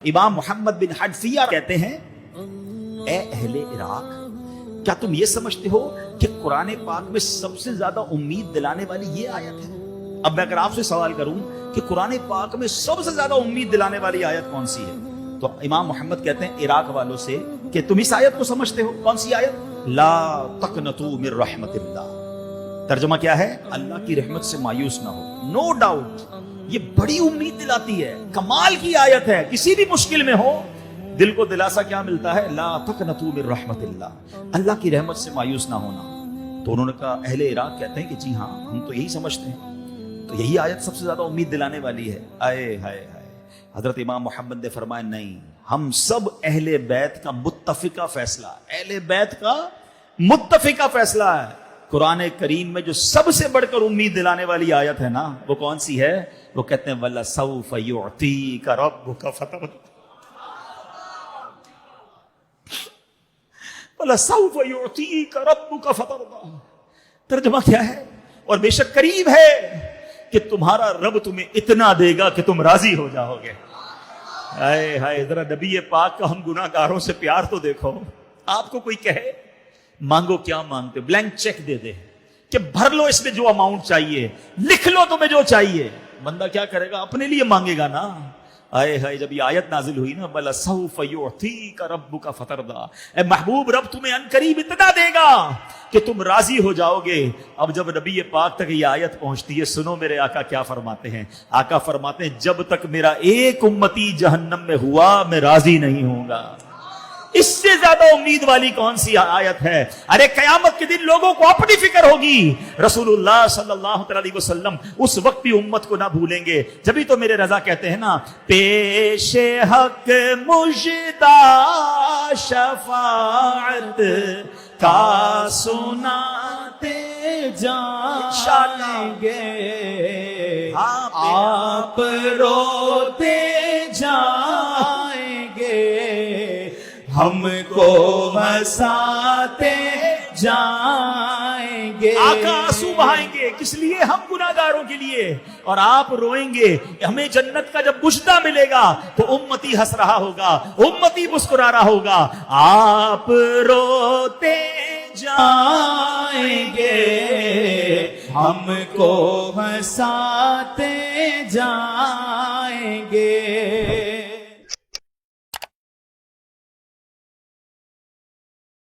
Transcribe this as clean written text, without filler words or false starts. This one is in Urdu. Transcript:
امام محمد بن حنفیہ کہتے ہیں اے اہل عراق، کیا تم یہ سمجھتے ہو کہ قرآن پاک میں سب سے زیادہ امید دلانے والی یہ آیت ہے؟ اب میں اگر آپ سے سوال کروں کہ قرآن پاک میں سب سے زیادہ امید دلانے والی آیت کون سی ہے، تو امام محمد کہتے ہیں عراق والوں سے کہ تم اس آیت کو سمجھتے ہو؟ کون سی آیت؟ لا تقنطوا من رحمت اللہ۔ ترجمہ کیا ہے؟ اللہ کی رحمت سے مایوس نہ ہو۔ نو ڈاؤٹ یہ بڑی امید دلاتی ہے، کمال کی آیت ہے۔ کسی بھی مشکل میں ہو دل کو دلاسا کیا ملتا ہے؟ لا تقنطوا من رحمت اللہ، اللہ کی رحمت سے مایوس نہ ہونا۔ تو انہوں نے کہا، اہل عراق کہتے ہیں کہ جی ہاں ہم تو یہی سمجھتے ہیں، تو یہی آیت سب سے زیادہ امید دلانے والی ہے۔ آئے ہائے ہائے، حضرت امام محمد نے فرمایا نہیں، ہم سب اہل بیت کا متفقہ فیصلہ، اہل بیت کا متفقہ فیصلہ ہے۔ قرآن کریم میں جو سب سے بڑھ کر امید دلانے والی آیت ہے نا، وہ کون سی ہے؟ وہ کہتے ہیں وَلَسَوْفَ يُعْطِيكَ رَبُّكَ فَتَرْضَىٰ، وَلَسَوْفَ يُعْطِيكَ رَبُّكَ فَتَرْضَىٰ۔ ترجمہ کیا ہے؟ اور بے شک قریب ہے کہ تمہارا رب تمہیں اتنا دے گا کہ تم راضی ہو جاؤ گے۔ ہائے ہائے، ذرا نبی پاک کا ہم گناہ گاروں سے پیار تو دیکھو۔ آپ کو کوئی کہے مانگو، کیا مانگتے؟ بلینک چیک دے دے کہ بھر لو اس میں جو اماؤنٹ چاہیے، لکھ لو تمہیں جو چاہیے، بندہ کیا کرے گا؟ اپنے لیے مانگے گا نا۔ آئے ہائے، جب یہ آیت نازل ہوئی نا، بلا سوف یعطیک ربک فترضیٰ، اے محبوب رب تمہیں عنقریب اتنا دے گا کہ تم راضی ہو جاؤ گے۔ اب جب نبی پاک تک یہ آیت پہنچتی ہے، سنو میرے آقا کیا فرماتے ہیں۔ آقا فرماتے ہیں جب تک میرا ایک امتی جہنم میں ہوا میں راضی نہیں ہوں گا۔ اس سے زیادہ امید والی کون سی آیت ہے؟ ارے قیامت کے دن لوگوں کو اپنی فکر ہوگی۔ رسول اللہ صلی اللہ علیہ وسلم اس وقت بھی امت کو نہ بھولیں گے۔ جبھی تو میرے رضا کہتے ہیں نا، پیش حق مژدہ شفاعت کا سناتے جائیں گے، آپ روتے جائیں گے، ہم کو ہنساتے جائیں گے۔ آقا آنسو بہائیں گے، کس لیے؟ ہم گناہ گاروں کے لیے، اور آپ روئیں گے۔ ہمیں جنت کا جب مژدہ ملے گا تو امتی ہنس رہا ہوگا، امتی مسکرا رہا ہوگا۔ آپ روتے جائیں گے، ہم کو ہنساتے جائیں گے۔